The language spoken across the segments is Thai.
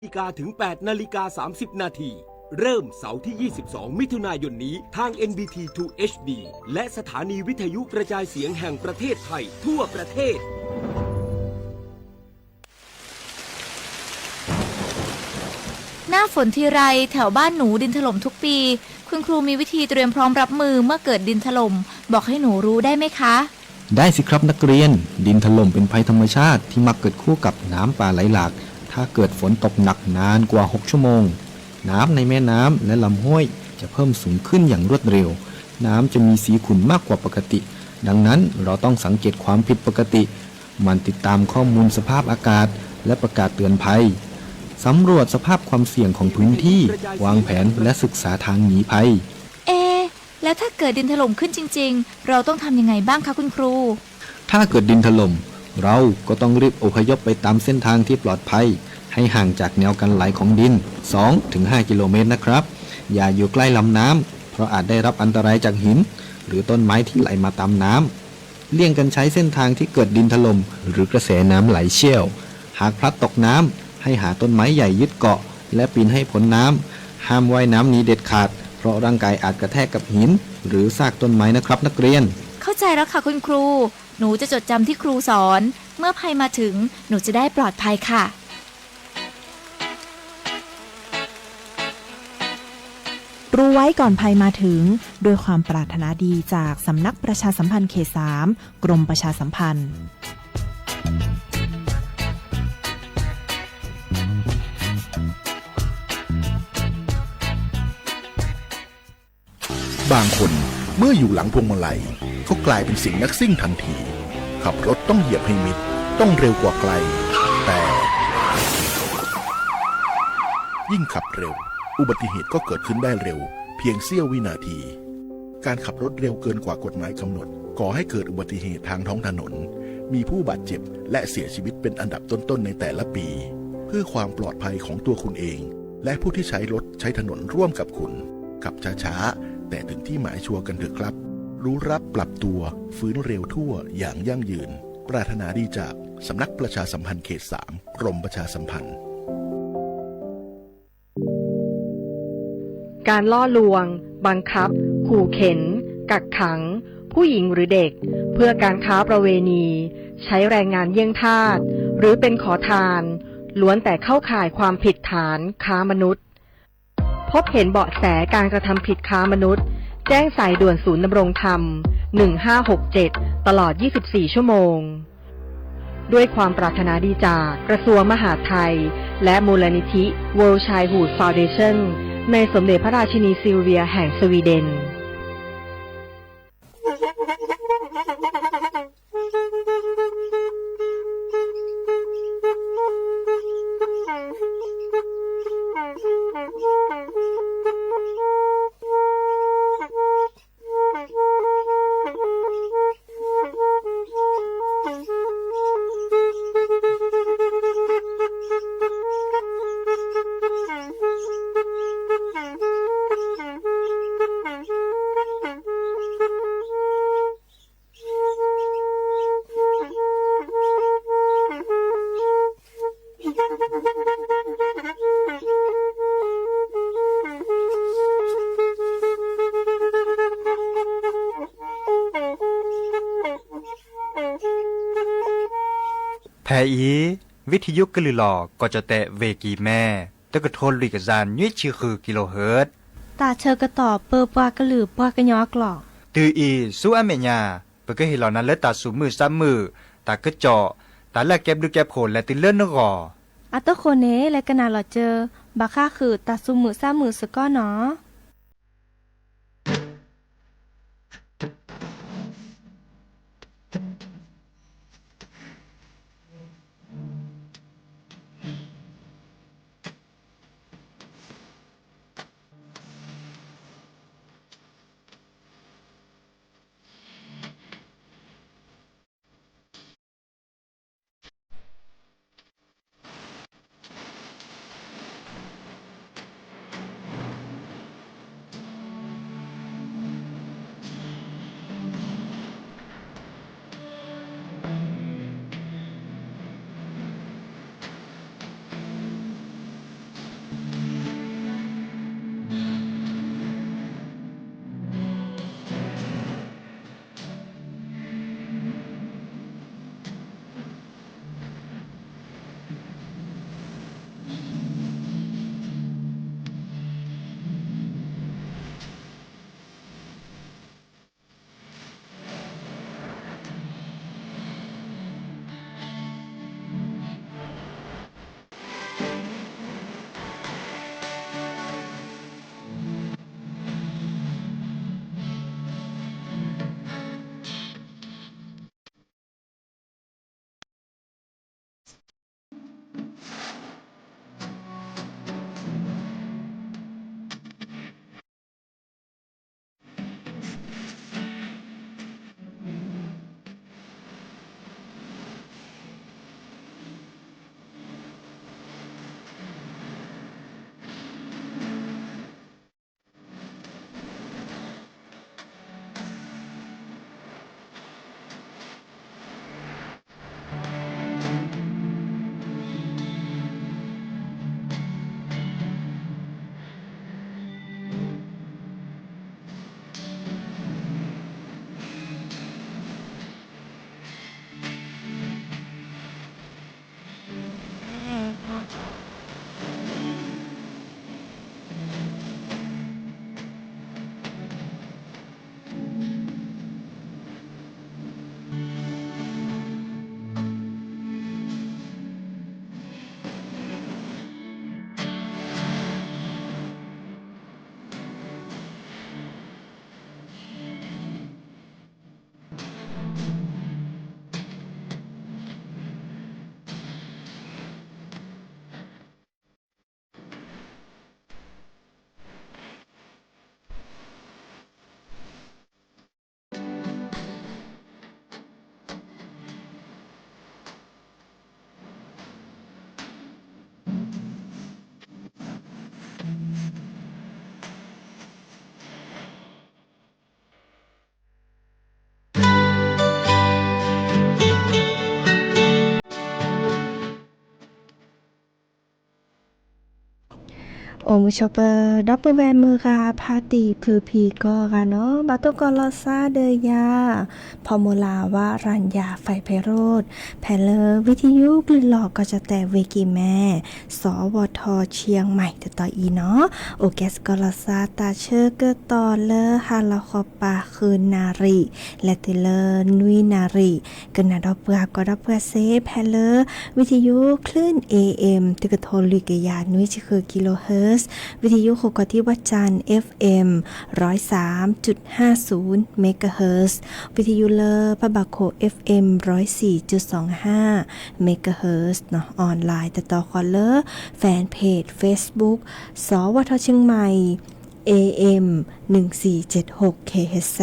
ถึง 8:30 น.เริ่มเสาร์ที่ 22 มิถุนายนนี้ทาง NBT 2 HD และสถานีวิทยุกระจายเสียงแห่งประเทศไทยทั่วประเทศ หน้าฝนทีไรแถวบ้านหนูดินถล่มทุกปีคุณครูมีวิธีเตรียมพร้อมรับมือเมื่อเกิดดินถล่มบอกให้หนูรู้ได้ไหมคะ ได้สิครับนักเรียนดินถล่มเป็นภัยธรรมชาติที่มักเกิดคู่กับน้ำป่าไหลหลากถ้าเกิดฝนตกหนักนานกว่า6 ชั่วโมงน้ำในแม่น้ำและลำห้วยจะเพิ่มสูงขึ้นอย่างรวดเร็วน้ำจะมีสีขุ่นมากกว่าปกติดังนั้นเราต้องสังเกตความผิดปกติมันติดตามข้อมูลสภาพอากาศและประกาศเตือนภัยสำรวจสภาพความเสี่ยงของพื้นที่วางแผนและศึกษาทางหนีภัยแล้วถ้าเกิดดินถล่มขึ้นจริงๆเราต้องทำยังไงบ้างคะคุณครูถ้าเกิดดินถล่มเราก็ต้องรีบอพยพไปตามเส้นทางที่ปลอดภัยให้ห่างจากแนวกันไหลของดิน 2-5 กิโลเมตรนะครับอย่าอยู่ใกล้ลำน้ำเพราะอาจได้รับอันตรายจากหินหรือต้นไม้ที่ไหลมาตามน้ำเลี่ยงกันใช้เส้นทางที่เกิดดินถล่มหรือกระแสน้ำไหลเชี่ยวหากพลัดตกน้ำให้หาต้นไม้ใหญ่ยึดเกาะและปีนให้พ้นน้ำห้ามว่ายน้ำหนีเด็ดขาดเพราะร่างกายอาจกระแทกกับหินหรือซากต้นไม้นะครับนักเรียนเข้าใจแล้วค่ะคุณครูหนูจะจดจำที่ครูสอนเมื่อภัยมาถึงหนูจะได้ปลอดภัยค่ะรู้ไว้ก่อนภัยมาถึงด้วยความปรารถนาดีจากสำนักประชาสัมพันธ์เขต 3 กรมประชาสัมพันธ์บางคนเมื่ออยู่หลังพวงมาลัยก็กลายเป็นสิ่งนักซิ่งทันทีขับรถต้องเหยียบให้มิดต้องเร็วกว่าไกลแต่ยิ่งขับเร็วอุบัติเหตุก็เกิดขึ้นได้เร็วเพียงเสี้ยววินาทีการขับรถเร็วเกินกว่ากฎหมายกำหนดก่อให้เกิดอุบัติเหตุทางท้องถนนมีผู้บาดเจ็บและเสียชีวิตเป็นอันดับต้นๆในแต่ละปีเพื่อความปลอดภัยของตัวคุณเองและผู้ที่ใช้รถใช้ถนนร่วมกับคุณขับช้าๆแต่ถึงที่หมายชัวร์กันเถอะครับรู้รับปรับตัวฟื้นเร็วทั่วอย่างยั่งยืนปรารถนาดีจากสำนักประชาสัมพันธ์เขต 3 กรมประชาสัมพันธ์การล่อลวงบังคับขู่เข็นกักขังผู้หญิงหรือเด็กเพื่อการค้าประเวณีใช้แรงงานเยี่ยงทาสหรือเป็นขอทานล้วนแต่เข้าข่ายความผิดฐานค้ามนุษย์พบเห็นเบาะแสการกระทำผิดค้ามนุษย์แจ้งสายด่วนศูนย์ดำรงธรรม1567ตลอด24ชั่วโมงด้วยความปรารถนาดีจากกระทรวงมหาดไทยและมูลนิธิ World Childhood Foundation ในสมเด็จพระราชินีซิลเวียแห่งสวีเดนแพอีวิทยุกลือหลอก็จะแตะเวกีแม่ตะกะโทนลุยกะจานยี่ชื่อคือกิโลเฮิรตซ์ตาเชอกระตอบเปอปากระหลือปากระยอกหลอกตืออีสู้อเมญาเปก็เห็นเหล่านั้นและตาสูมือซ้ำมือตากระเจาะตาแลกแก็บดูแก็บโขนและติเลื่อนนกออัตโตโคเนและกะนาหลอเจอบาค่าคือตาซุมือซ้ำมือสะก้อเนาะ โอมุชเปอร์ดับเบิลแวนมือค่ะพาตีพือพีก็ค่ะเนาะบาตุกอลอซาเดยาพอมูลาว่ารัญญาไฟไพโรธแพลเลอร์วิทยุกลือหลอกก็จะแต่เวกีแม่สวทเชียงใหม่ต่ออีเนาะโอแกสกอลอซาตาเชอร์เกตอเลอร์ฮาลาคอปาคืนนารีและเทเลอร์นุยนารีกันนาดอเปือก็ดอเปือเซแพลเลอร์วิทยุคลื่น AM ตึกโทรลิกยานุยชิคือกิโลเฮิรตซ์วิทยุโคกที่วัดจันทร์ FM 103.50 เมกะเฮิรตซ์วิทยุเลอพะบะโค FM 104.25 เมกะเฮิรตซ์เนาะออนไลน์ต่อคอลเลอร์แฟนเพจ Facebook สวทเชียงใหม่ AM 1476 KHZ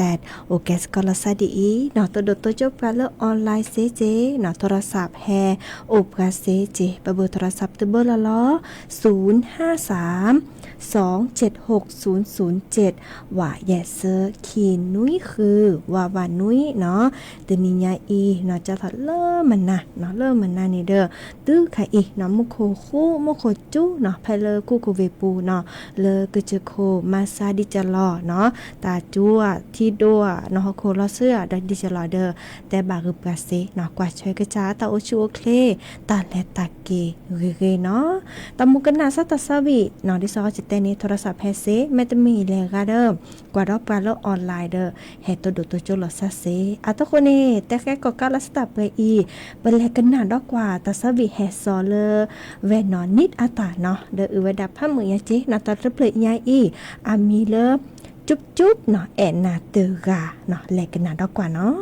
โอแกสกอลซาดีเนาะตัวโดตัวจบกันเลอออนไลน์เซเจเนาะโทรศัพท์แฮโอบกาเซเจเบอร์โทรศัพท์เบอร์ละล้อ053276007ว่าแยเซอร์คีนุ้ยคือว่านุ้ยเนาะตนิญาอีเนาะจะถอดเริ่มมันนะเนาะเริ่มมันนะนี่เด้อตื้อค่ะอีเนาะมุโคคู่มุโคจุเนาะไพเลอคู่โคเวปูเนาะเลอกึจโคมาซาดิจลอเนาะตาจั่วที่ดัวเนาะโคลอเสื้อดดิจลอเด้อแต่บารึบกาเซเนาะกว่าช่วยกระจาตาโอชูโอเคตาและตาเกเเนาะตามุกันนาซาตาซาวิเนาะดิซอจิเตนี่โทรศัพท์แฮเซแม่ตมีเลกาเด้อกว่ารอบการโลกออนไลน์เด้อแฮตัวโดตัวจุลอซาเซอะตะโคเนแต่แค่ก็กาลสตาเปอีเปแลกันนาดอกกว่าตาซาวิแฮซอเลเวนอนนิดอาตาเนาะเด้ออือวดับผ้ามือยาเจนาตาตะเปลยาอีอามีเลจุ๊บเนาะแอนนาเตอกาเนาะแลกันนาดอกกว่าเนาะ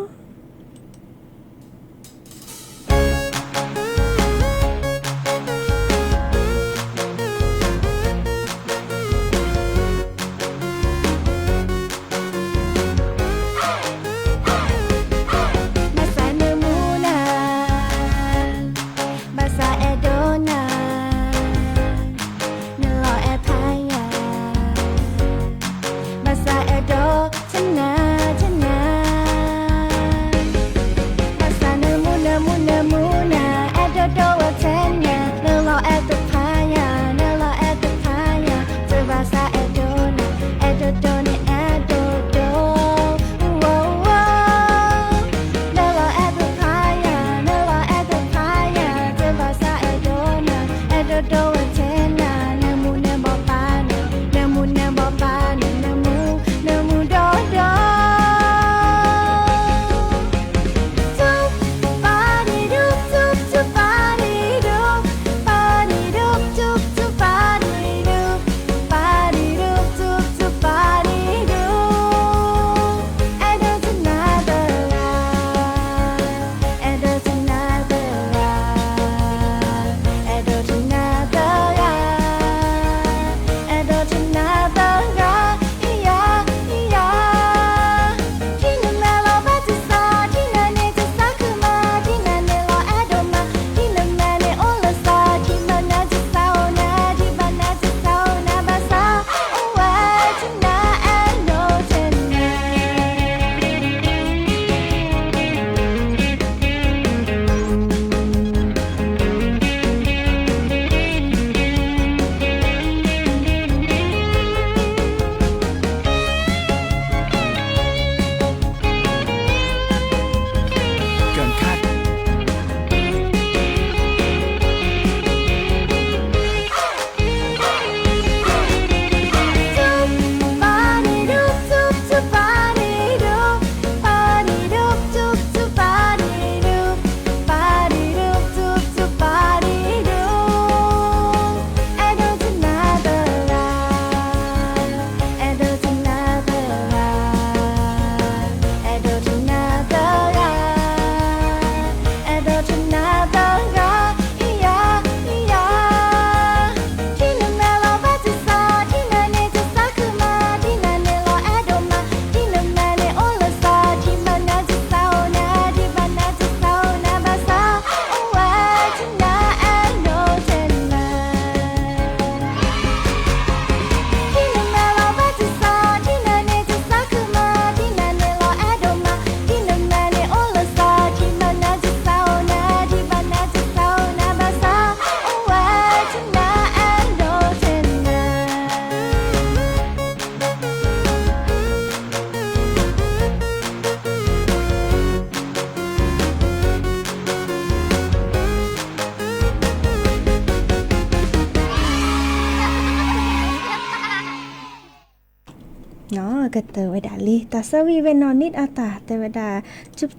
เนาะก็เตอไว้ดาลีตาสวีเวนอนนิดอาตาแต่เวดา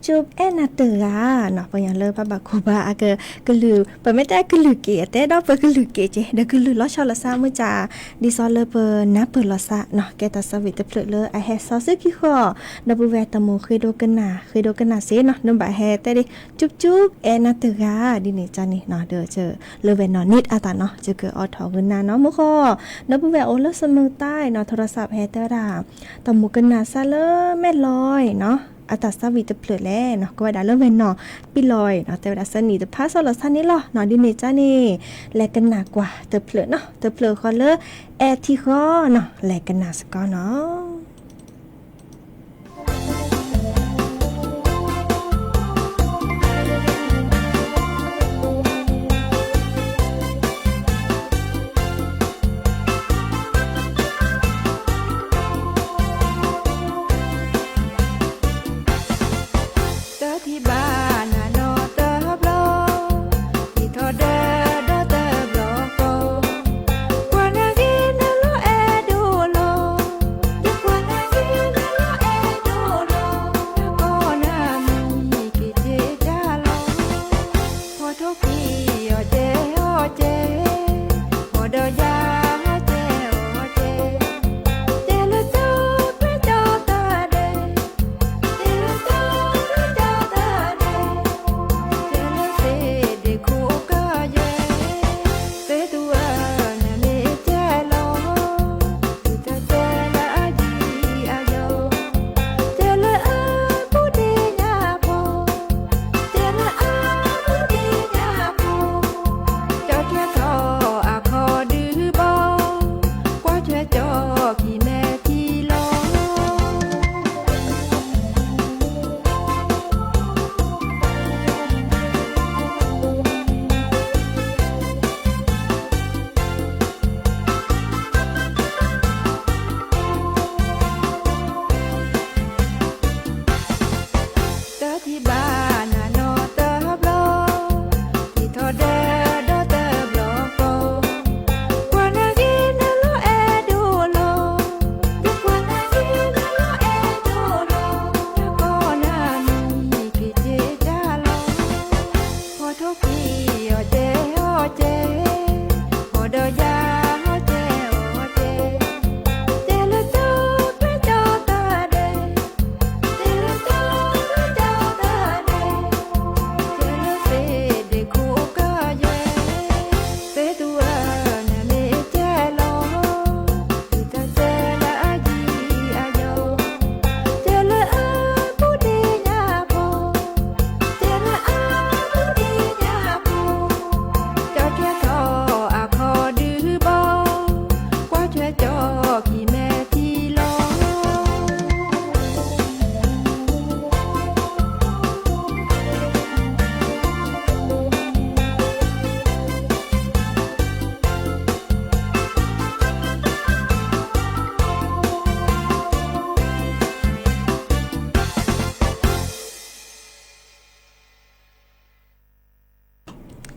จุบแอนาเตอเนาะปะยังเลปะบักคูบาก็ลือปะไม่ได้ก็ลือเกแต่ดอกปะก็ลือเกเจเดก็ลือลอชอละซามื้อจาดิซอเลเปนะเปิดลอซาเนาะแกตาสวีตะเพลเลไอแฮซอซึกิขอนะบุเวตะโมเคยโดกันนาเซเนาะนำบะแฮแต่ดิจุบแอนาเตอดินี่จานี่เนาะเด้อเจอเลเวนอนนิดอาตาเนาะจะเกิดออทอกันนาเนาะมื้อขอนะบุเวโอเลสมือใต้เนาะโทรศัพท์แฮแต่ดาตะหมูกันนาซาเลแม่ลอยเนาะอาตาสวีตะเพลแลเนาะก็ว่าดาเลเวนเนาะปิลอยเนาะแต่ว่าสนีตะพาสลซันนี่ล่ะเนาะดิเนจ้านี่แลกันหนักกว่าตะเพลเนาะตะเพลคอเลแอที่คอเนาะแลกันหนักสกอเนาะ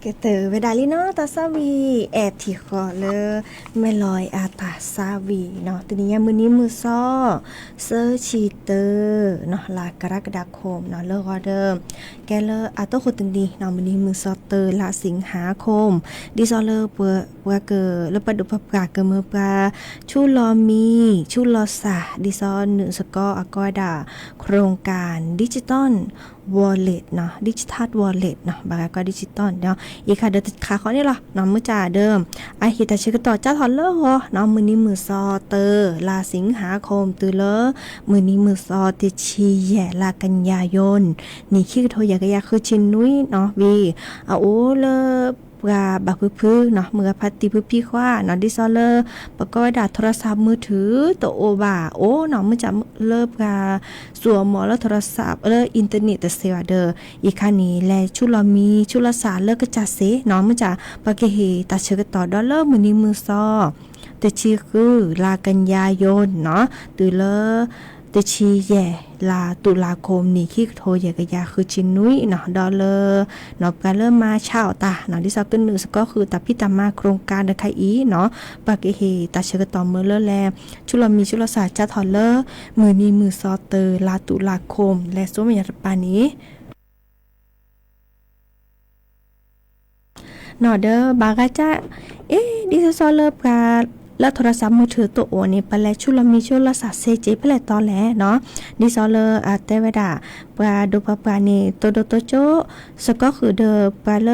เกเตอเวดาลีเนาะตาซาวีแอบที่คอเลแม่ลอยอาตาซาวีเนาะทีนี้มื้อนี้มื้อซ้อเซอร์ชีเตอร์เนาะลากรกฎาคมเนาะเลออเดอร์แกเลอาโตคนตึงดีเนาะมื้อนี้มื้อซ้อเตอร์ลาสิงหาคมดิซอเลเปเกเลปดุปปากเมือปลาชูลอมีชูลอซาดิซอน1สกออากอดาโครงการดิจิตอลwallet เนาะ digital wallet เนาะบางก็ดิจิตอลเนาะอีค่ะเดอขาเขานี่ล่ะเนาะมื้อจ่าเดิมไอฮิตาชิกต่อจ้าทอนเลอร์เนาะมื้อนี้มื้อซอเตอร์ลาสิงหาคมตือเลอมื้อนี้มื้อซอติชีแย่ลากันยายนนี่คิดโทยากะยาคือชินนุ้ยเนาะวีโอเลปลาบักพื้นเนาะมือพัดตีพื้นพี่คว้าเนาะดิซอเลอร์ประกอบดาโทรศัพท์มือถือตัวโอบาโอเนาะมันจะเลิกปลาสวมหมอแล้วโทรศัพท์อินเทอร์เน็ตเซวเดอร์อีกคันนี้แลชุลมีชุลสาเลิกกระจัดเสเนาะมันจะปะเกเฮตาเชกต่อดอลลาร์มือนี้มือซอแต่ชื่อคือลากันยายนเนาะตือเลอ ตชีแย่ลาตุลาคมนี่ขี้โทแย่กะยาคือชินุ้ยเนาะดอลเลอร์เนาะการเริ่มมาเช่าตาเนาะที่ซอกตึ้นนึงก็คือตาพิตามาโครงการเดคายอีเนาะปากเฮตาเชกตอมเมอร์เลอร์แลชุลมีชุลศาสตร์จัดทอลเลอร์มือนี้มือซอเตอร์ลาตุลาคมและสมัยปานี้เนาะเด้อบากาจะดิซอลเลอร์ปลาแล้วโทรศัพท์มือถือตัวโอนี่ไปแล้วชุลมีชุลศาสตร์เซเจไปแล้วตอนแหลเนาะดิซอลเลอร์เตเวดาปลาดูปลานี่ตัวโดตัวโจสก็คือเดอปลาเล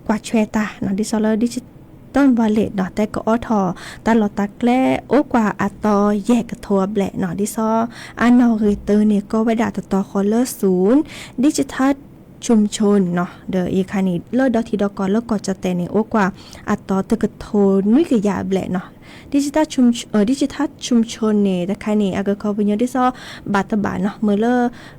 กวาดเชตาเนาะดิซอลเลอร์ดิจิต้นวอลเล็ตเนาะแต่ก็อทอตลอดตักแลโอกว่าอัตตอแยกกับทัวแบละเนาะดิซออันนอริเตอร์นี่ก็เวดาต่อคอลเลอร์0ดิจิทัลชุมชนเนาะเดออีคานี่เลิศดอทีดอกอเลิศกอจะแต่ในโอกว่าอัตตอตะกะโทนุยกะยาแบละเนาะดิจิทัลชุมชนเนี่ยแต่ใครนี่อากาเขาเป็นยอดที่ซอบาตบาเนาะเมื่อเลอ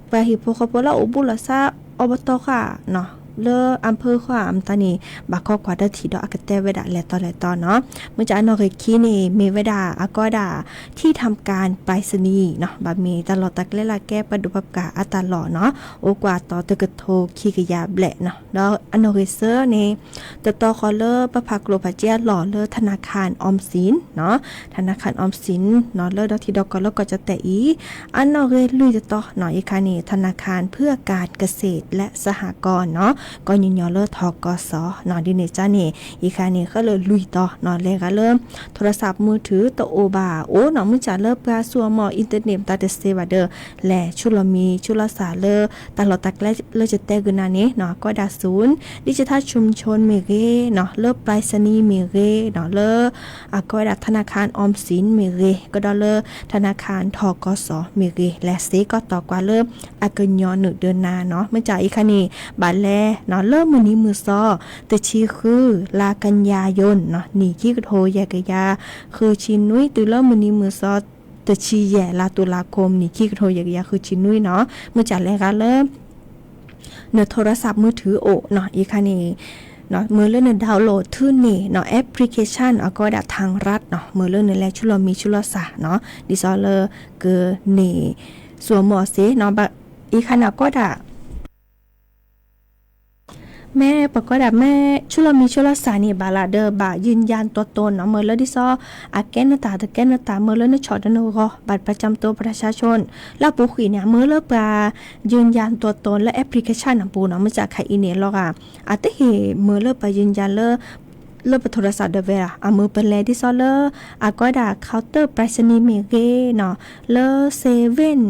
ไปฮิโปคาโปละอุบุลซาอบตค่ะเนาะเลออำเภอขวามตานีบากอกว่าดทีดอกอากาเตเวดาแลตอนเนาะเมื่อจะอนอริคีนี่เมเวดาอากอดาที่ทำการไปรษณีย์เนาะบามีตลอดตักเลลาแก้ประดุปกาอัตลอเนาะโอกว่าต่อตะกะโทคีกะยาแบละเนาะแล้วอนอริเซอร์นี่ต่อคอเลอร์ประภาคโลภาเจียหล่อเลอธนาคารออมสินเนาะธนาคารออมสินเนาะเลอดทีดอกแล้วก็จะแต่อีอนอเรลุยต่อเนาะอีคานี่ธนาคารเพื่อการเกษตรและสหกรณ์เนาะก็ยินยอเลอทกสเนาะดิเนจ้านี่อีคานี่ก็เลยลุยต่อเนาะเลยก็เริ่มโทรศัพท์มือถือตโอบาโอเนาะมื้อจะเลิกกาซัวหมออินเทอร์เน็ตตาเดเซวาเดอร์และชุลมีชุลสาเลอตลอดตักเลจะแต่กุนานี้เนาะก็ดาศูนย์ดิจิทัลชุมชนเมเรเนาะเลิกไปรษณีย์เมเรเนาะเลอก็ดาธนาคารออมสินเมเรก็ดอเลอธนาคารทกสเมเรและเซก็ต่อกว่าเริ่มอากญอ1เดือนนาเนาะมื้อจะอีคานี่บาดแลเนาะมือนี้มือซอแต่ชีคือลากันยายนเนาะนี่ขี้กระโทแยกะยาคือชินนุ้ยตื่นแล้วมือนี้มือซอแต่ชีแย่ลาตุลาคมนี่ขี้กระโทแยกะยาคือชินนุ้ยเนาะมือจัดแล้วกันเริ่มเนื้อโทรศัพท์มือถือโอเนาะอีค่ะนี่เนาะมือเล่นดาวน์โหลดทื่นนี่เนาะแอปพลิเคชันก็ดัดทางรัฐเนาะมือเล่นในแลชุลมีชุลสะเนาะดิซอเลอร์เกอนี่สัวหมอเซเนาะอีค่ะน่ะก็ดัดแม่ปก็ดับแม่ชุลมีชุลสานี่บาลาเดอร์บายืนยันตัวตนเนาะเมื่อเลดิซออาแกนตาตะแกนตาเมื่อเลนชอดโนก็บัตรประจำตัวประชาชนแล้วปูขีเนี่ยเมื่อเลปลายืนยันตัวตนและแอปพลิเคชันของปูเนาะมาจากไคอีเนลอกอาตะเฮเมื่อเลไปยืนยันเลไปโทรศัพท์เดเวลามือเป็นเลดิซอเลก็ด่าเคาน์เตอร์ไปรษณีย์เมเกเนาะเลเซเว่น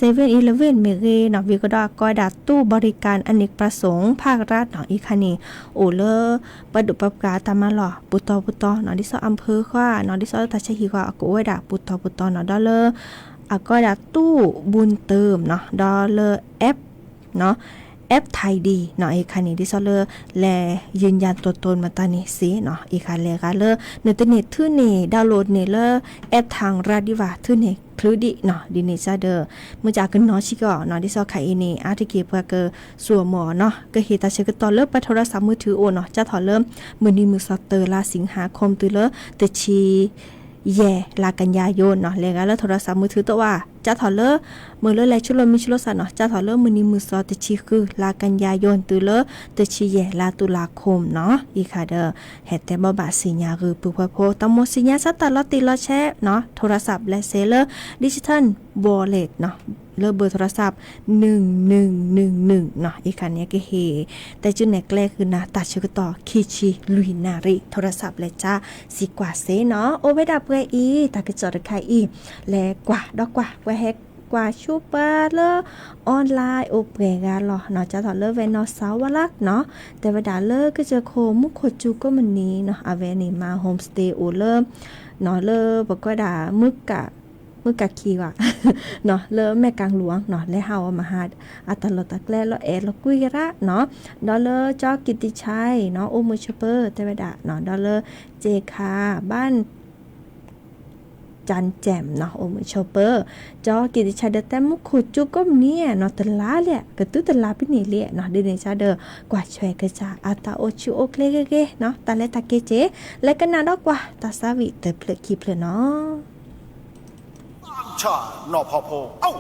เมเรเนาะวิกก็ดัดตู้บริการอเนกประสงค์ภาครัฐเนาะอีคานี่โอเลอประดุปกาตามาหล่อปุตอเนาะดิซออำเภอว่าเนาะดิซอตาชะฮีว่าก็ไว้ดาปุตอเนาะดอลเลอร์ก็ดัดตู้บุญเติมเนาะดอลเลอร์แอปเนาะแอปไทยดีเนาะอีคานี่ดิซอเลอแลยืนยันตัวตนมาตานี่สิเนาะอีคาเลกาเลเน็ตทื่อนี่ดาวน์โหลดนี่เลแอปทางรัฐดิว่าทื่อนี่พลุดิเนาะดิเนซาเดอร์มื่อจากกันเนาะชิก็เนาะดิซอไคอีนี่อาร์ติเกเพื่อเกอสัวหมอเนาะก็เฮตาเชกตอนเลิกไปโทรศัพท์มือถือโอเนาะจะถอเริ่มมื้อนี้มือซอเตอร์ลาสิงหาคมตุเลตะชีแย่ลากันยายนเนาะแล้วก็โทรศัพท์มือถือตัวว่าจะถอเลมือเลแลชุลมีชุลสะเนาะจะถอเลมื้อนี้มือซอตะชีคือลากันยายนตุเลตะชีแย่ลาตุลาคมเนาะอีค่ะเด้อเฮ็ดแต่บ่บาสิญญาคือปุพโพตมสิญญาสัตตลอติลอแชเนาะโทรศัพท์และเซเลอร์ดิจิทัลวอลเล็ตเนาะเลือกเบอร์โทรศัพท์1111เนาะอีกคันนี้ก็เฮแต่จุดไหนแกล้คือนะตัดชื่อต่อคิชิลุยนาริโทรศัพท์เลยจ้าสิกว่าเซเนาะโอเวดับเวอีตากระจอดใครอีแลกว่าดอกกว่าแวแฮกกว่าชูเปอร์เลอออนไลน์โอเปกาหรอเนาะจะถอดเลือกเวนอสาวลักเนาะแต่เวลาเลิกก็จะโคมุขจูก็มันนี้เนาะอาเวนิมาโฮมสเตย์โอเลิกเนาะเลิกบอกว่าด่ามึกกะคีว่ะเนาะเริ่มแม่กลางหลวงเนาะและเฮามาหาอัตลอดตักแลแล้วแล้วกุยกะระเนาะดอลเลอร์จอกิติชัยเนาะโอมือชเปอร์แต่ว่าดะเนาะดอลเลอร์เจคาบ้านจันแจ่มเนาะโอมือชเปอร์จอกิติชัยเดแต่มุขุจุก็เนี่ยเนาะตลาแหละกระตุ้ตลาพี่นี่แหละเนาะเดเนชาเดอกว่าช่วยกระจาอาตาโอชูโอเคเกเนาะตาเลตาเกเจและกันนาดอกว่าตาซาวิเตเพลคีเพลเนาะ ชานอพอโพเอ้า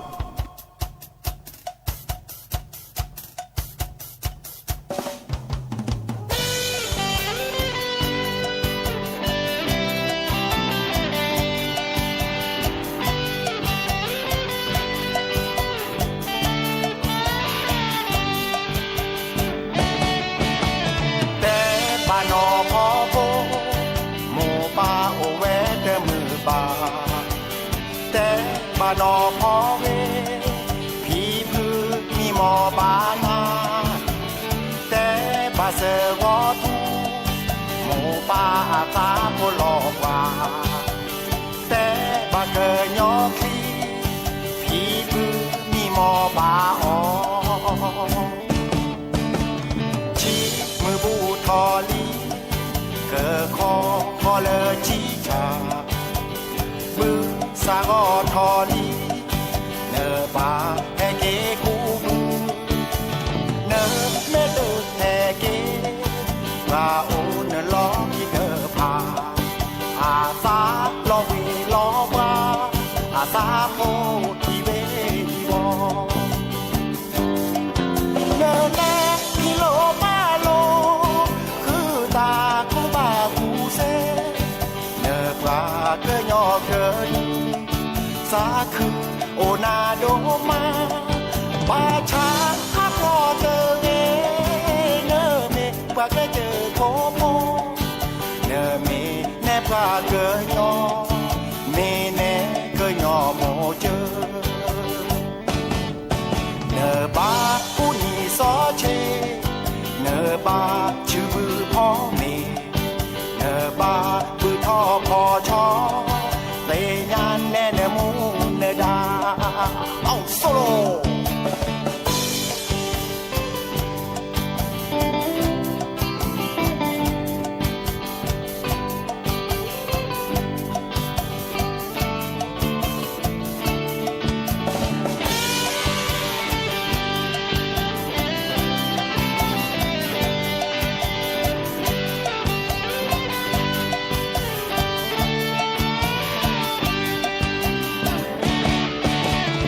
บานอพอเวผีพือมีหมอบานาแต่บาเซวอทูหมูปาอาคาโพลอกว่าแต่บาเกยยอคลีผีพือมีหมอบาออชีมือบูทอลีเกอคอเลอจีชามือสางอทอลีเนอปาแฮเกกูมือเนอเมเดอแฮเกลาโอเนอล้อที่เนอพาอาซาลอวีลอวาอาซาโพทีเวทีวอเนอแนกิโลมาโลคือตากูบากูเซเนอปลาเกยยอเกยสาคือโอนาโดมาปาชาฮักพอเจอเงเนอเมปาเกเจอโคโมเนอเมแนปาเกยยอเมแนเกยยอโมเจอเนอบาปูนีซอเชเนอบาชื่อบือพ่อเมเนอบาบือท่อพอชอเตยานแน่เนมูเนดาเอาโซโล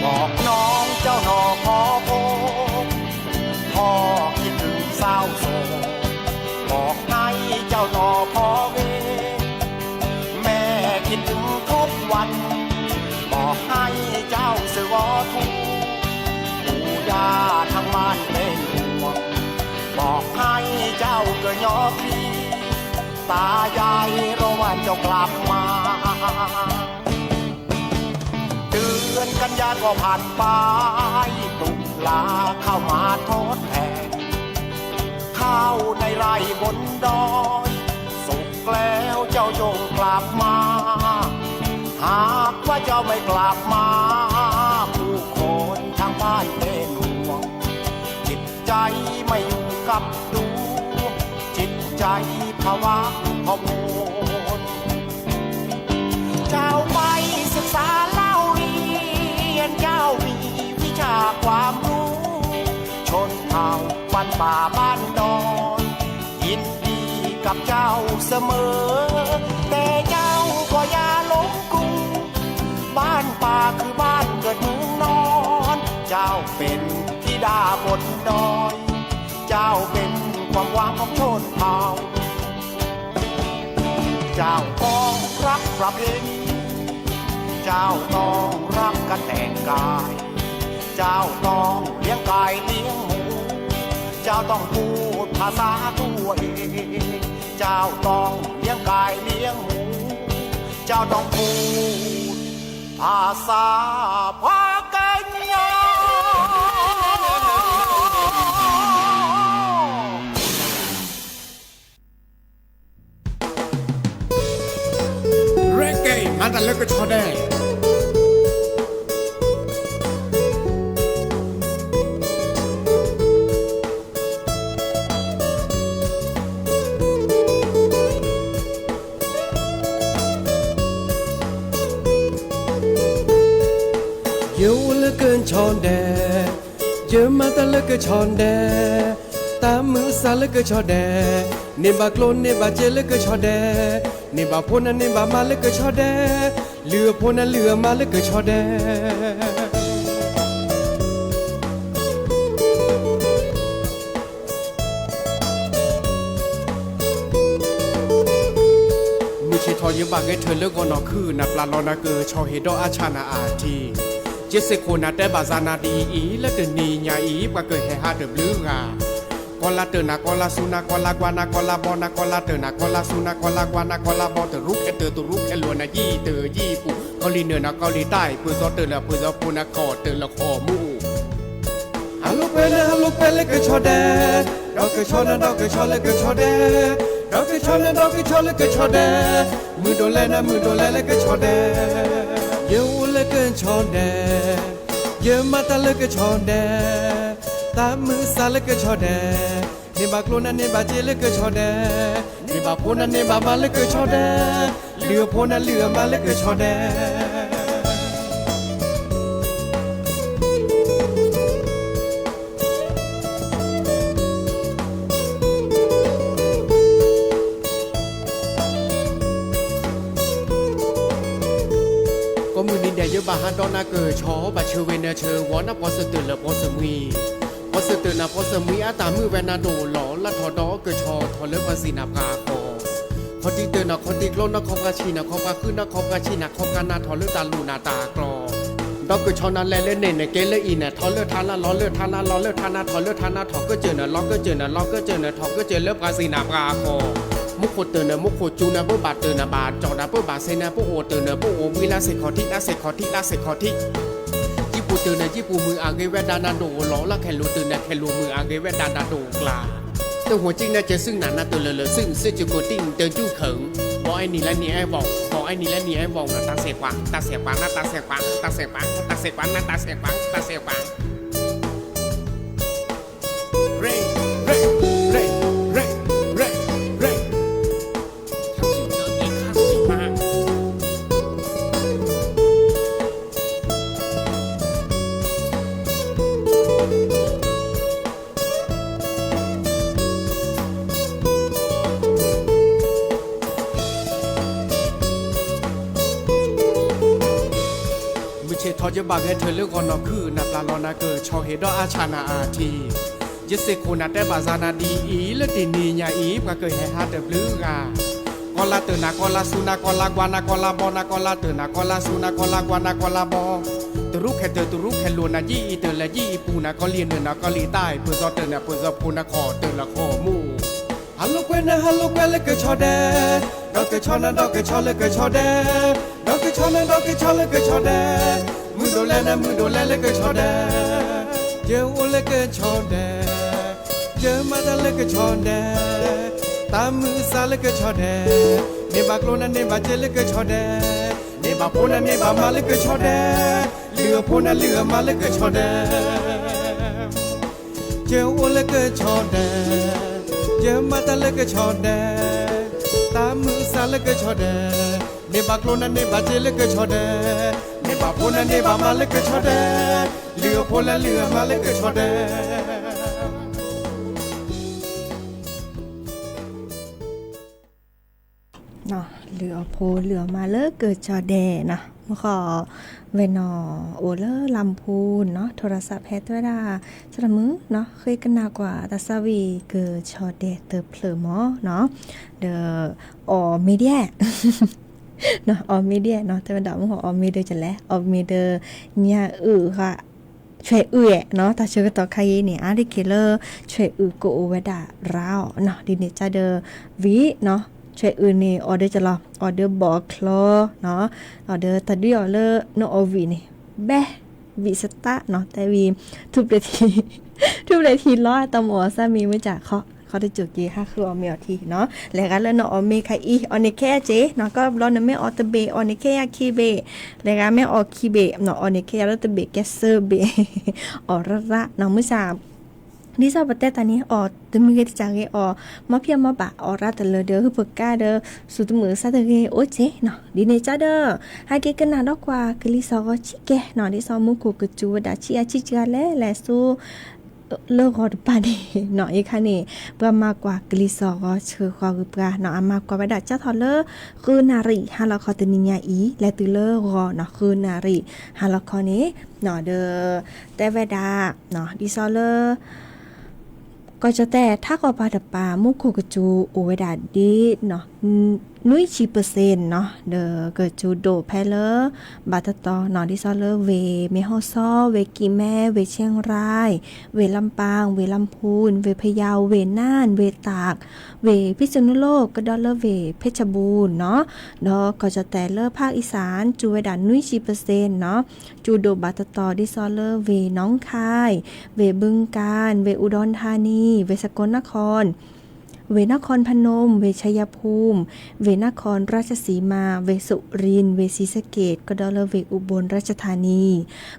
บอกน้องเจ้าหนอพอโพพ่อคิดถึงเศร้าโศกบอกให้เจ้าหนอพอเวแม่คิดถึงทุกวันบอกให้เจ้าเสือทูปู่ย่าทางบ้านเป็นห่วงบอกให้เจ้าเกิดยอพี่ตายายรอวันเจ้ากลับมาเดือนกันยาก็ผ่านไปตุลาเข้ามาทดแทนข้าวในไร่บนดอยสุกแล้วเจ้าจงกลับมาหากว่าเจ้าไม่กลับมาผู้คนทางบ้านเป็นห่วงจิตใจไม่อยู่กับดูจิตใจภาวะพะวงเจ้าไปศึกษาเล่าเรียนเจ้ามีวิชาความรู้ชนเผ่าบ้านป่าบ้านดอยยินดีกับเจ้าเสมอแต่เจ้าก็อย่าหลงกรุงบ้านป่าคือบ้านเกิดเมืองนอนเจ้าเป็นธิดาบนดอยเจ้าเป็นความหวังของชนเผ่าเจ้าต้องรักประเพณีเจ้าต้องรักกันแต่งกายเจ้าต้องเลี้ยงไก่เลี้ยงหมูเจ้าต้องพูดภาษาตัวเองเจ้าต้องเลี้ยงไก่เลี้ยงหมูเจ้าต้องพูดภาษาภากันยามันแต่เลิกก็ชอได้เยอะเหลือเกินชอนแดเยอะมาแต่เลิกก็ชอนแดตามมือสาเลิกก็ชอแดเนบากลนเนบาเจเลิกก็ชอแด นี่บาพูนั้นนี่บามาเล็กก็ชอแดเรือพูนั้นเรือมาเล็กก็ชอแดมิชิทอยิบางให้เธอเลิกก็นอคือนับปลาลอนาเกอชอเฮดออาชานาอาทีเจสโคนาแต่บาซานาดีอีและเดนีญาอีปะเกอเฮฮาเดบลือกากอลาเตนากอลาซูนากอลากวานากอลาบอนากอลาเตนากอลาซูนากอลากวานากอลาบอเตรุกเอเตตุรุกเอลวนายี่เตยี่ปูเกาหลีเหนือนาเกาหลีใต้เพื่อซอเตละเพื่อซอปูนาคอเตละคอมูฮัลโหลเปเลกชอเดดอกชอนะดอกชอเลกชอเดดอกชอนะดอกชอเลกชอเดมือโดเลนะมือโดเลเลกชอเดเยวูเลกชอเดเยมาตาเลกชอเดตามือซาเลกชอเดนี่บากโลนันนี่บาเจเลกชอเดนี่บาโพนันนี่บามาเลกชอเดเรือโพนันเรือมาเลกชอเดมือนินเดียเยอะบาฮันดอนาเกอชอบาเชเวเนเชวอนะพอสตื่นละพอสมีพอสตื่นนะพอสมีอาตามือเวนาโดหลอละทอดอเกชอทอเลภาษีนาพาคอคอติเตนะคอติกลนะคอกาชีนะคอกาขึ้นนะคอกาชีนะคอกานาทอเลตาลูนาตากรอดอกเกชอนันแลเลเนเนเกเลอีนะทอเลทานาลอเลทานาลอเลทานาทอเลทานาทอก็เจอนะลอก็เจอนะลอก็เจอนะทอก็เจอเลภาษีนาพาคอมุขโคเตนะมุขโคจูนะปุบาเตนะบาจอนะปุบาเซนะปุโอเตนะปุโอวิลาเสคอทิลาเสคอทิลาเสคอทิญี่ปุ่นเตนะญี่ปุ่นมืออาเกเวดานาโดหลอละแคลูเตนะแคลูมืออาเกเวดานาโดกลาแต่หัวจริงน่ะจะซึ่งหนานะเตเลซึ่งซื่อจุโกติ้งเตจู้เขิงบอกไอ้นี่และนี่ไอ้บอกบอกไอ้นี่และนี่ไอ้บอกนะตาเสกวังตาเสกวังนะตาเสกวังตาเสกวังตาเสกวังนะตาเสกวังตาเสกวังเร่เร่เร่เร่เร่เร่ทอจะบางให้เธอเลือกก่อนนอคือนับลาลอนาเกอชอเฮดออาชานาอาทีเจสโคนาแต่บาซานาดีอีและตินีญาอีปะเกอเฮฮาเดบลือกากอลาเตนากอลาซูนากอลากวานากอลาบอนากอลาเตนากอลาซูนากอลากวานากอลาบอตรุกแคเตตรุกแคลูนายี่อีเตละยี่อีปูนากอเลียนเนนาเกาหลีใต้เพื่อซอเตนะเพื่อซอปูนาคอเตละคอมูฮัลโหลเกนะฮัลโหลเกเลกชอเดดอกชอนะดอกชอเลกชอเดดอกชอนะดอกชอเลกชอเดมือโดเลนะมือโดเลเลกชอเดเยวูเลกชอเดเยมาตาเลกชอเดตามือซาเลกชอเดเนบากโลนะเนบาเจเลกชอเดเนบาโพนะเนบามาเลกชอเดเรือโพนะเรือมาเลกชอเดเยวูเลกชอเดเยมาตาเลกชอเดตามือซาเลกชอเดเนบากโลนะเนบาเจเลกชอเดเนบาโพนะเนบามาเลกชอเดเรือโพนะเรือมาเลกชอเดเนาะเหลือโพเหลือมาเลิกเกิดจอแดนะมื่อขอเวนอโอเลอร์ลำพูนเนาะโทรศัพท์แพทย์ด้วยดาสระมือเนาะเคยกันนากว่าตาซาวีเกิดชอแดเตอเพลมอเนาะเดอออมีเดียเนาะออมีเดียเนาะแต่เป็นดอกของออมีเดียจะแล้วออมีเดียเนี่ยค่ะช่วยเนาะตาเชื่อต่อใครเนี่ยอาริเคเลอร์ช่วยโกโอเวดาราวเนาะดิเนี่ยจะเดอวีเนาะช่วยนี่ออเดอร์จะรอออเดอร์บอกคลอเนาะออเดอร์ตัดด้วยออเดอร์โนอวีนี่แบวิสตาเนาะแต่วีทุบเลยทีล้อตมอซามีมาจากเขาได้จุดกี่ค่ะคืออเมอทีเนาะแล้วก็แล้วเนาะอเมคาอีออเนแค่เจเนาะก็รอเนาะไม่ออตเบออเนแค่คีเบแล้วก็ไม่ออคีเบเนาะออเนแค่แล้วตเบแกเซอร์เบออระเนาะมื้อสามดิซาบเตตานี้ออตมือที่จางออมาเพียมาบะออราตเลเด้อคือปกกาเด้อสุดมือซาเตเกโอเจเนาะดิเนจ้าเด้อหาเกกันนาดอกกว่ากลิซอชิเกเนาะดิซอมุกุกจูดาชิอาชิจาแลสู เลิกฮอดปานี่เนาะอีกค่ะนี่เพื่อมากกว่ากลิซอก็ชื่อขอคือปลาเนาะมากกว่าบดาเจ้าทอเลอร์คือนาริฮาละคอตนิญาอีและตือเลอร์รอเนาะคือนาริฮาละคอนี้เนาะเด้อแต่เวดาเนาะดิซอเลอร์ก็จะแต่ถ้าก็ปาตะปามุคุกจูโอเวดาดีเนาะนุ้ยชีเปอร์เซ็นต์เนาะเดอเกิดจูโดแพเลอร์บาตตอนอดิซอเลอร์เวเมฮอซอเวกีแม่เวเชียงรายเวลำปางเวลำพูนเวพะเยาเวน่านเวตากเวพิษณุโลกก็ดอลเลอร์เวเพชรบูรณ์เนาะเนาะก็จะแต่เลอร์ภาคอีสานจูเวดานุ้ยชีเปอร์เซ็นต์เนาะจูโดบาตตอดิซอเลอร์เวน้องคายเวบึงกาฬเวอุดรธานีเวสกลนครเวนครพนมเวชัยภูมิเวนครราชสีมาเวสุรินทร์เวศรีสะเกษก็ดอลเลอร์เวอุบลราชธานี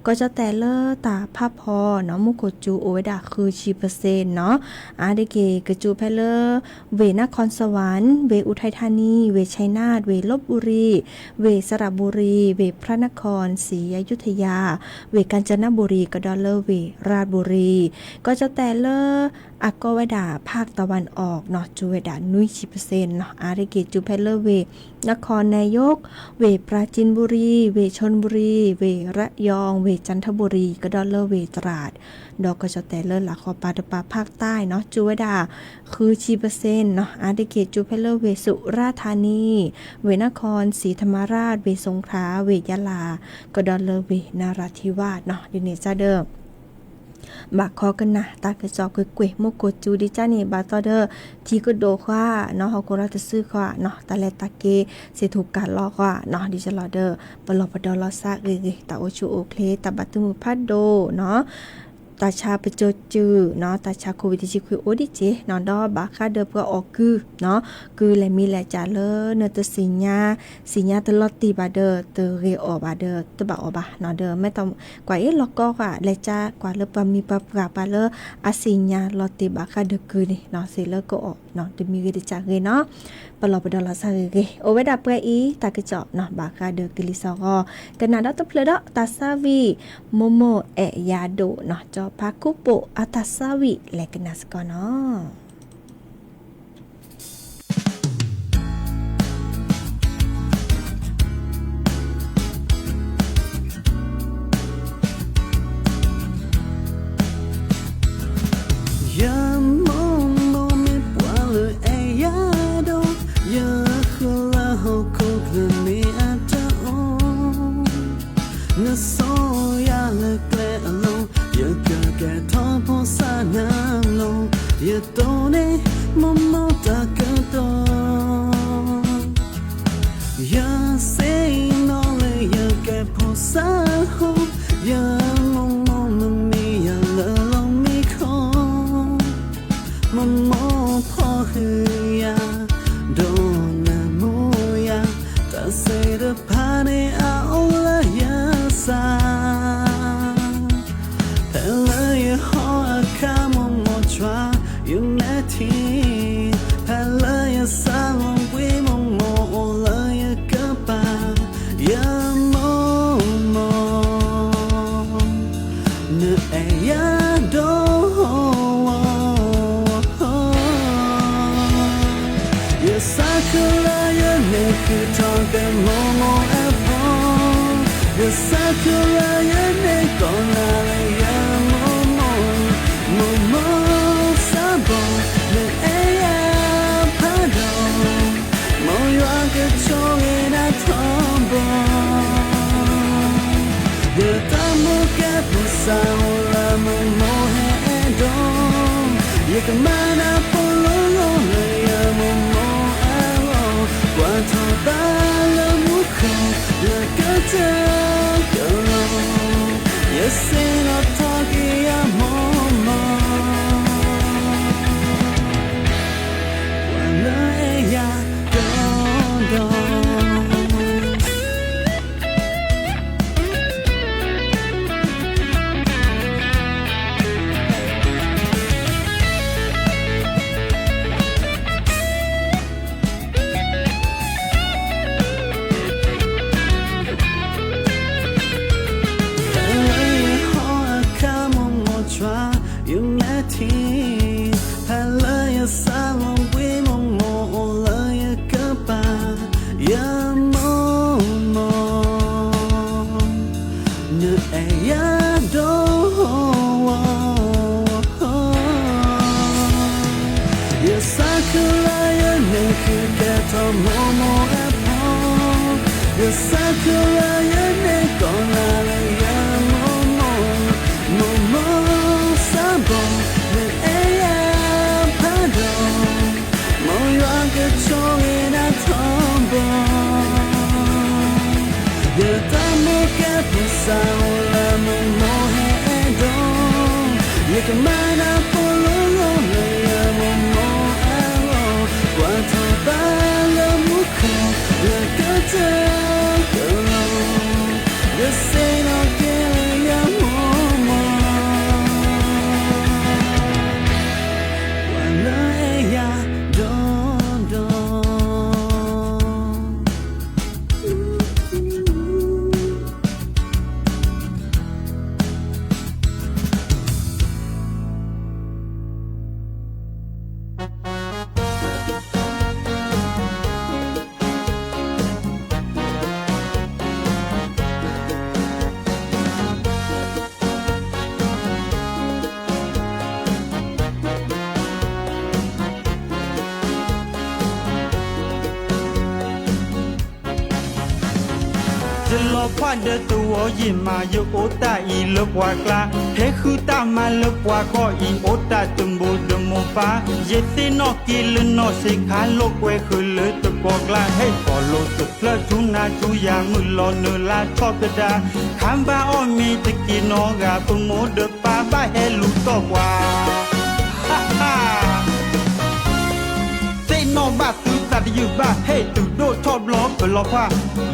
ก็จะแต่เลอตาภาพพอเนาะมุกจูโอเวดาคือชีเปอร์เซ็นต์เนาะอาเดเกกจูแพเลอร์เวนครสวรรค์เวอุทัยธานีเวชัยนาทเวลบบุรีเวสระบุรีเวพระนครศรีอยุธยาเวกาญจนบุรีก็ดอลเลอร์เวราชบุรีก็จะแต่เลออากเวดาภาคตะวันออกเนาะจูเวดานุยชิเปอร์เซ็นต์เนาะอาริเกจูเพลเลอร์เวนครนายกเวปราจีนบุรีเวชลบุรีเวระยองเวจันทบุรีก็ดอลเลอร์เวตราดดอกก็จะแต่เลอร์หลักของปาตปาภาคใต้เนาะจูเวดาคือชิเปอร์เซ็นต์เนาะอาริเกจูเพลเลอร์เวสุราษฎร์ธานีเวนครศรีธรรมราชเวสงขลาเวยะลาก็ดอลเลอร์เวนราธิวาสเนาะดิเนซาเดอร์บากคอกันนะตากระจอกกวยๆมกดจูดิจ้านี่บาตอเดอร์ที่ก็โดคว้าเนาะเฮาก็เราจะซื้อคว้าเนาะตะแลตะเกสิถูกการลอกว่าเนาะดิจะรอเดอร์ปลอปดอลอซากตาโอชูโอเคตาบัตตุมุพัดโดเนาะตาชาไปโจจือเนาะตาชาโควิดจิคุยโอดิเจเนาะดอบาคาเดอก็ออกคือเนาะคือแลมีแลจาเลเนตสิญญาตลอดตีบาเดอเตเรอบาเดอตบาอบาเนาะเดอไม่ต้องกว่าล็อกก็ค่ะแลจากว่าเลปามีปะกาปาเลอาสิญาลอติบาคาเดอคือนี่เนาะเซเลก็ออกเนาะจะมีกิจจากเนาะปลอปดอลาซาเกโอเวดาเปอีตากระจอกเนาะบาคาเดอกิลิซอกกันนาดอตเพลดอตาซาวีโมโมเอยาโดเนาะจอพาคุโปอาตาซาวิแลกันนัสกอเนาะ sakura ya ne kona ya momo momo sabo ne eya pado mo yua ke chongi na tombo ya tamo ke pusa ola momo he do ye kamana polo lo ya momo alo quanto bala muko la kata this ain't no killing your mama. Wala ya don don. Pada tua yima yo ota I lepwa kla he khuta ma lepwa ko I ota tumbu demo pa yesi no kil no se kha lo kwe khul te ko kla he ko lo te pla tuna tu ya mu lo ne la chop da khamba o mi te ki no ga pu mo de pa ba he lu to kwa ha ha say no ba tu ta you ba hey tu do top lo pe lo pa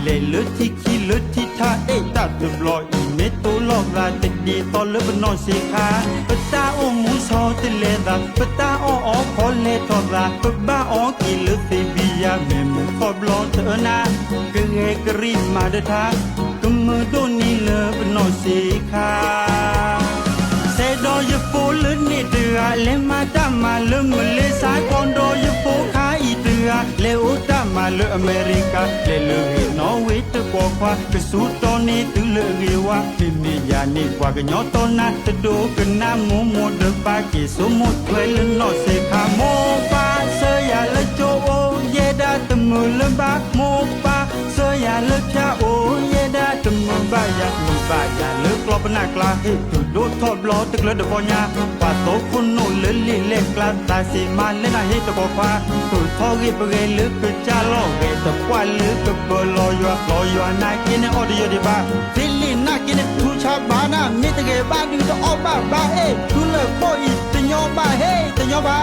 le le ti ki le ti tha e ta de lo I me to lo la te di to le no se kha pata o mu so te le da pata o ko le to da ba o ki le se bi ya me mu ko lo te na ke ge kri ma de tha kum do ni le no se kha se do ye po le ni de le ma ta ma le me le sa kon do ye po kha I de le o ta ma le America le le Norway te ko kwa ke su to ni tu le ge wa mi mi ya ni kwa ke nyo to na te do ke na mo mo de pa ke so mo twe le no se kha mo pa se ya le jo o ye da te mo le ba mo pa se ya le pya o ye da te mo ba ya le klo pa na kla he tu do top lo te le de ko nya pa to kun no le li le kla ta se ma le na he te ko kwa tu tho ge pe ge le ke cha lo ge te kwa le ke pe lo yo na kine audio de ba fili na kine tu cha ba na mi te ge ba du to o ba e tu le bo I te nyo ba he te nyo ba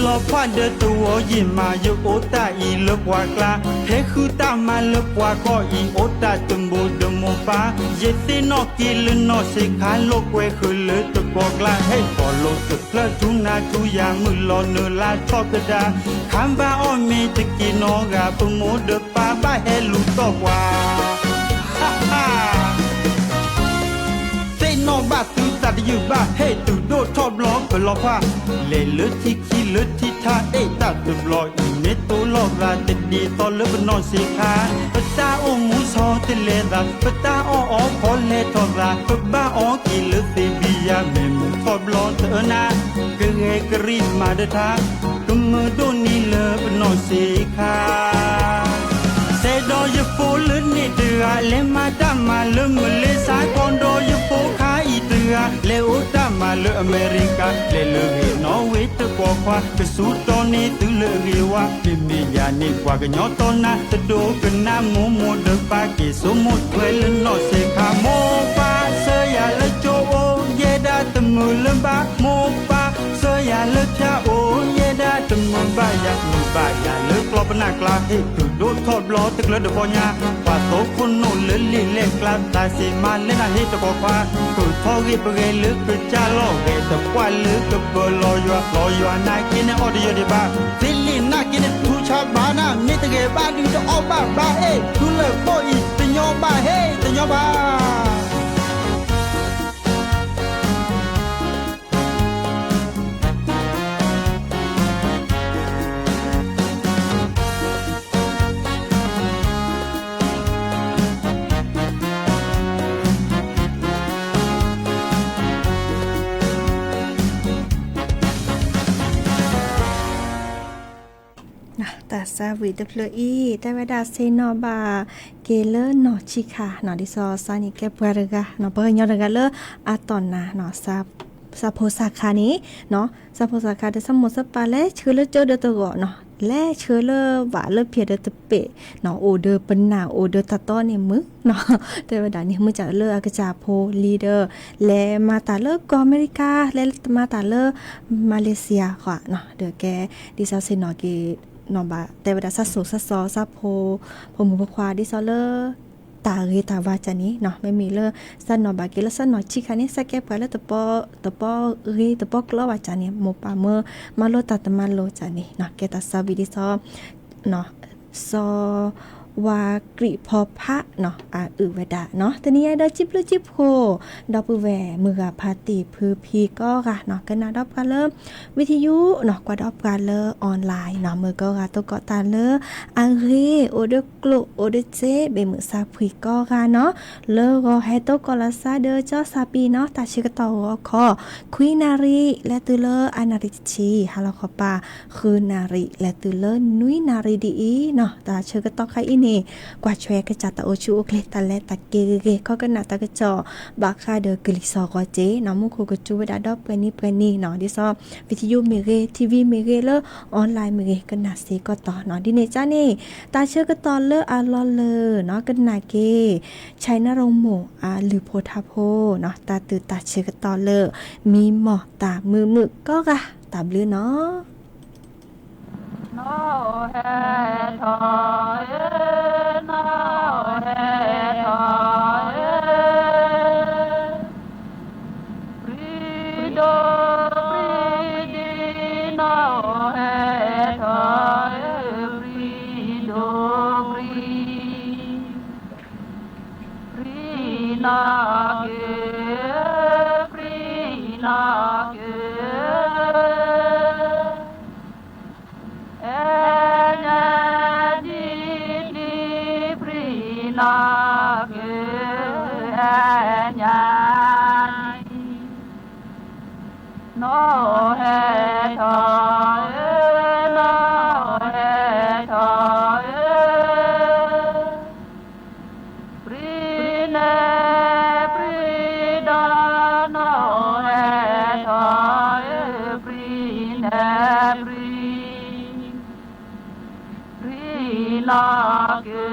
lo pada tua yima yo ota I lepwa kla he khuta ma lepwa ko I ota tumbu demo pa yesi no kil no se kha lo kwe khul te ko kla he ko lo te pla tuna tu ya mu lo ne la chop da khamba o mi te ki no ga pu mo de pa ba he lu to kwa ha ha say no ba tu ta you ba hey tu do top lo pe lo pa le le ti ki le ti tha e ta tu lo I me to lo la te di to le no se kha pata o mu so te le da pata o ko le to da ba o ki le se bi ya me mu top lo te na ke ge kri ma de tha tum do ni le no se kha se do ye po le ni de le ma ta ma le me le sa kon do ye po kha I de le o ta ma le America le le Norway te ko kwa ke su to ni tu le ge wa mi mi ya ni kwa ke nyo to na te do ke na mo mo de pa ke so mo twe le no se kha mo pa se ya le jo o ye da te mu le ba mo pa se ya le pya o ye da te mu ba ya le klo pa na kla he tu do thot lo te le de ko nya pa to kun no le li le kla ta se ma le na he te ko kwa tu tho ge pe ge le ke cha lo ge te kwa le ke pe lo yo na kine audio de ba fili na kine tu cha ba na mi te ge ba du to o ba e tu le bo I te nyo ba he te nyo ba ซาวิเดเพลอีแต่ว่าดาเซนอบาเกเลนอชิคาเนาะดิซอซานิแกปวาระกะเนาะเปิ้นยอดกะเลอาตอนนะเนาะซาโพซาคานี้เนาะซาโพซาคาเดสมอสปาเลชื่อเลเจอเดตโกเนาะแลเชื่อเลว่าเลเพียเดตเปเนาะโอเดอเป็นหนาโอเดอตาต้อเนี่ยมึกเนาะแต่ว่าดานี้มึงจะเลอกระจาโพลีเดอร์และมาตาเลกอเมริกาและมาตาเลมาเลเซียค่ะเนาะเดอแกดิซาเซนอเกนอบาแต่ว่าดาซาโซซาซอซาโพหมูพควาดิซาเลตาเรตาวาจานี้เนาะไม่มีเลซันนอบาเกลซันนอชิคานี่สักแกปแล้วตะปอเรตะปอกลอวาจานี้โมปาเมมาโลตาตะมาโลจานี้เนาะแกตาซาวิดิซอเนาะซอวากริพอพะเนาะเวดาเนาะตอนนี้ดอจิบลุจิบโคดอปแวมือพาติพือพีก็ค่ะเนาะกันนาดอบกันเริ่มวิทยุเนาะกว่าดอบกันเลออนไลน์เนาะมือก็ค่ะตัวก็ตาเลออาเรโอเดกโลโอเดเจเบมือซาพุยก็ค่ะเนาะเลอก็ให้ตัวก็ลาซาเดอจอซาปีเนาะตาชิกตอคอคุยนารีและตุเลออานาริชีฮาลคอปาคือนารีและตุเลอนุยนารีดีเนาะตาชิกตอใครอินกว่าช่วยกระจัดตาโอชูโอเคตาเลตาเกเกก็กันนาตากระจอบาคาเดอกลิซอกอเจน้ำมุคุกจูเวดาดอบเปนี่เนาะดิซอวิทยุเมเรทีวีเมเรเลออนไลน์เมเรกันนาซีก็ต่อเนาะดิเนจ้านี่ตาเชื่อก็ต่อเลออาลอเลเนาะกันนาเกชัยนรงโมหรือโพธาโพเนาะตาตือตาเชื่อก็ต่อเลมีหมอตามือก็กะตาบลือเนาะno he thoi no he thoi prido pridi no he thoi prido prina ke no he thoi no he thoi prine prida no he thoi prine prina ke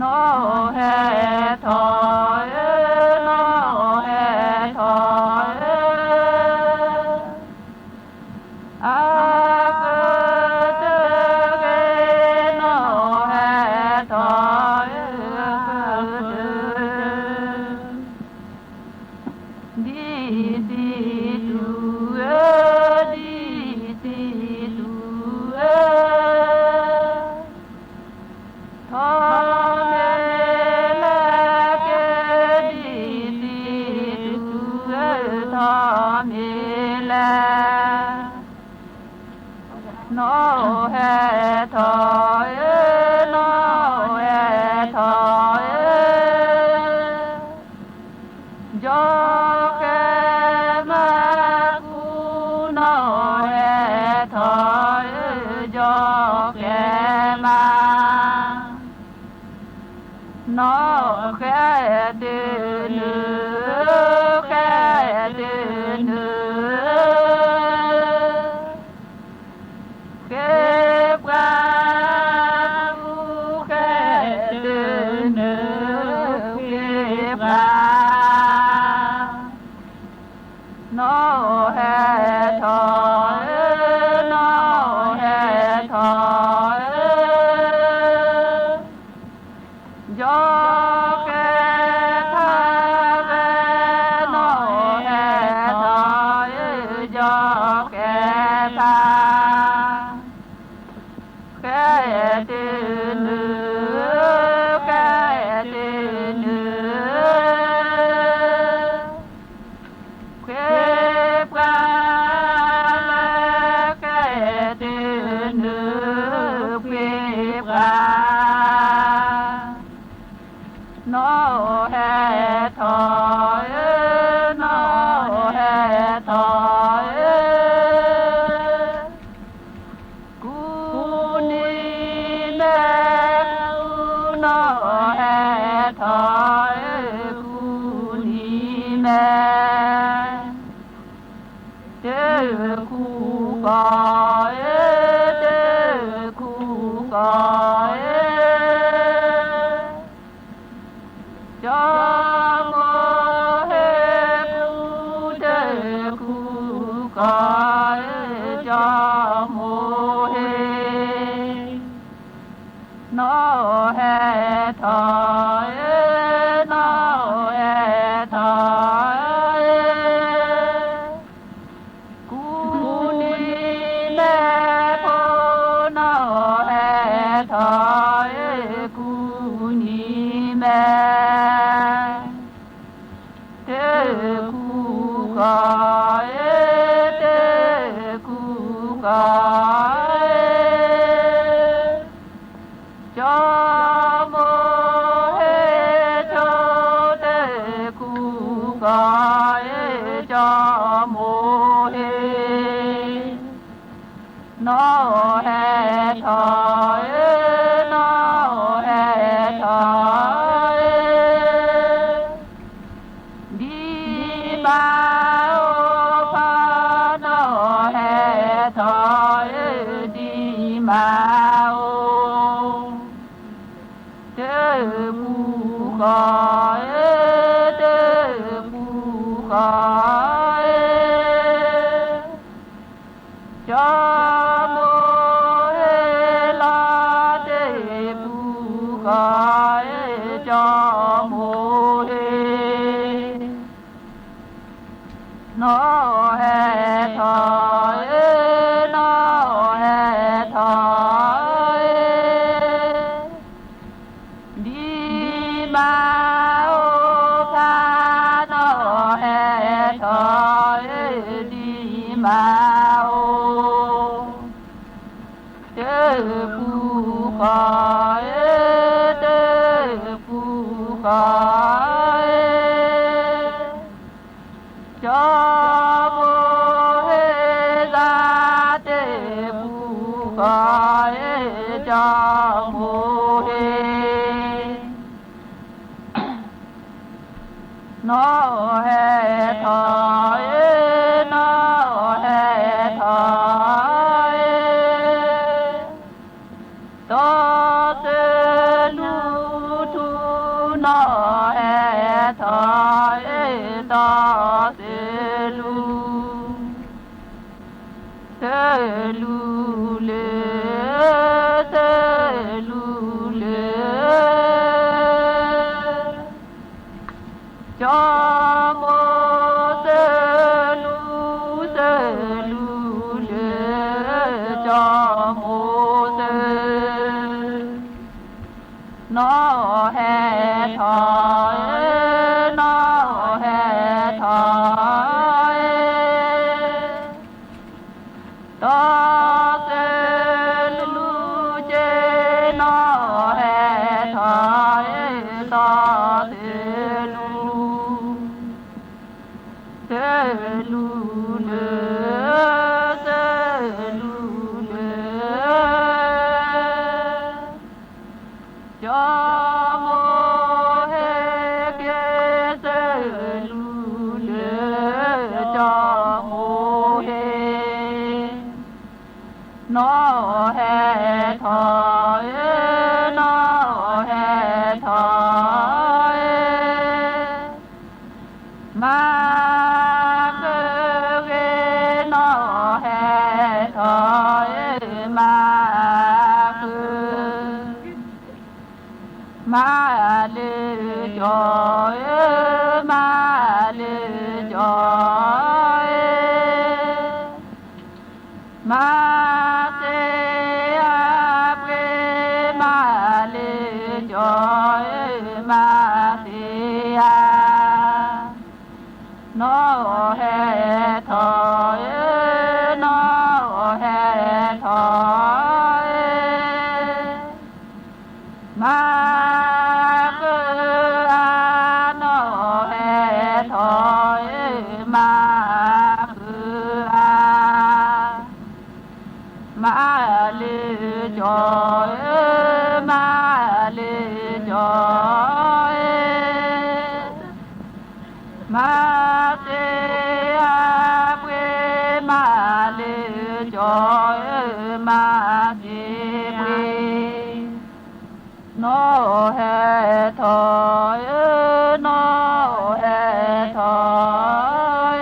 no he thoi no he thoi no he thoi no he thoi do ke ma ku no he thoi do ke ma no ke de nu ke de nu no he thoi no he thoi do ke tha ve no he thoi do ke tha ke de nu ke de nu ke pra ke de no he thoi no he thoi cu ni ne no he thoi cu ni ne de cu ga de cu ga cho mô hê cu đê cu ca cho mô hê nó hê thoi nó hê thoi cu ni nê pô nó hê thoi cu ni mê cu ca cu ca cho mô hê cho tê cu ca cho mô hê nó hê thoi nó hê thoi đi ba ô pha nó hê thoi đi ma ô tê bu ca tê bu ca cho mô hê la tê bu ca cho mô hê nó hê thoi nó hê thoi đi ma ô pha nó hê thoi đi ma ô tê bu ca tê bu ca cho mô hê la tê bu ca cho mô hê nó hê thoi nó hê thoi to tê lu tu nó hê thoi to tê lu lê cho mô tê lu lê cho mô tê nó hê thoi nó hê thoi to tê lu chê nó hê thoi to tê lu lê cho mô hê kê tê lu lê cho mô hê nó hê thoi nó hê thoi ma cơ ghê nó hê thoi ma cơ ma lê cho ma lê cho ma tê a pre ma lê cho ma tê a nó hê thoi nó hê thoi ma cơ มาเสียเวมาเลจอยมาเสียเวโนเฮทอยโนเฮทอย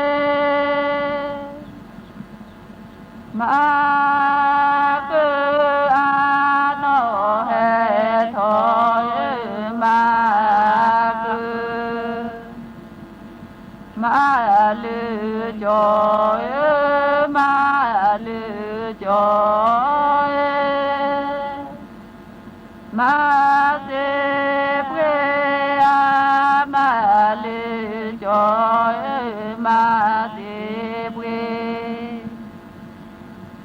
มาเกอาโนเฮทอยมาเกมาลือจอยมาลือจอยมาเสเพอามาลือจอยมาเสเพ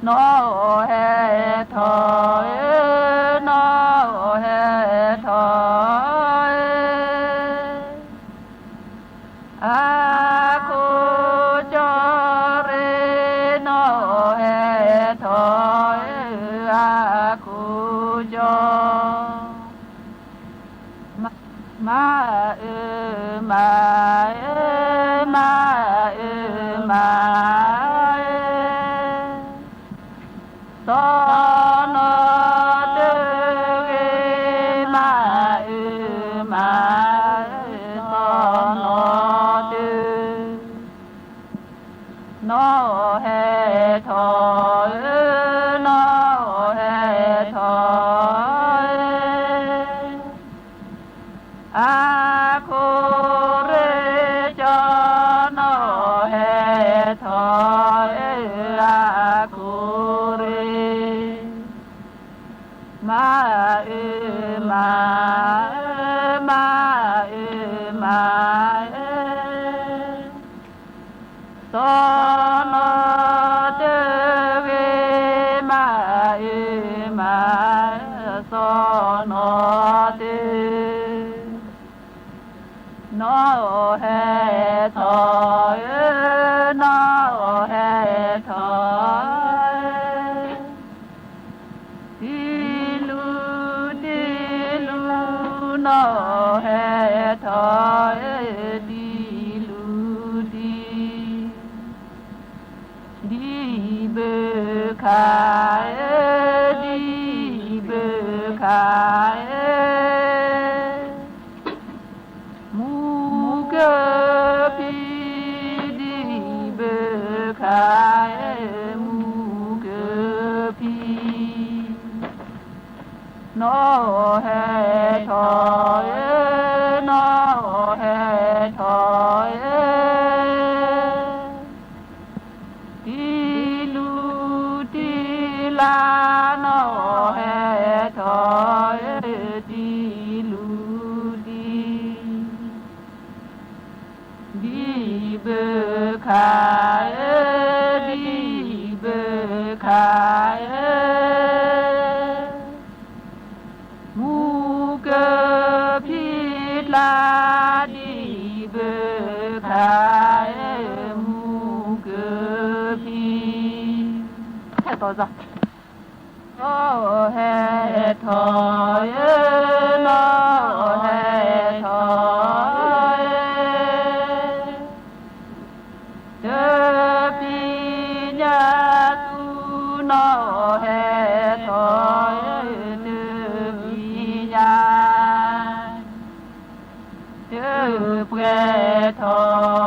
โนเฮทอยโนเฮทอยอาคูจอเรโนเฮทอยอาคูจอมามามามาตอนเดมามาตอนเดโนเฮทอยโนเฮทอยอาคูเรจอโนเฮทอยอาคูเรมามามามาตอนเดเวมามาสอนเดโนเฮทอยโนเฮทอยดิลูโนเฮทอยดิลูดีเบคายดีเบคายมูเกพีดีเบคายมูเกพีโนเฮทอยโนเฮทอยดีลูดีลาโนเฮทอยดีลูดีดีเบคายดีเบคายมูเกพิลาดีเบคายมูเกพีแค่ต่อจ้ะโอเฮทอยโนเฮทอยเดปีญาตุโนเฮทอยเดปีญาเดเปรทอย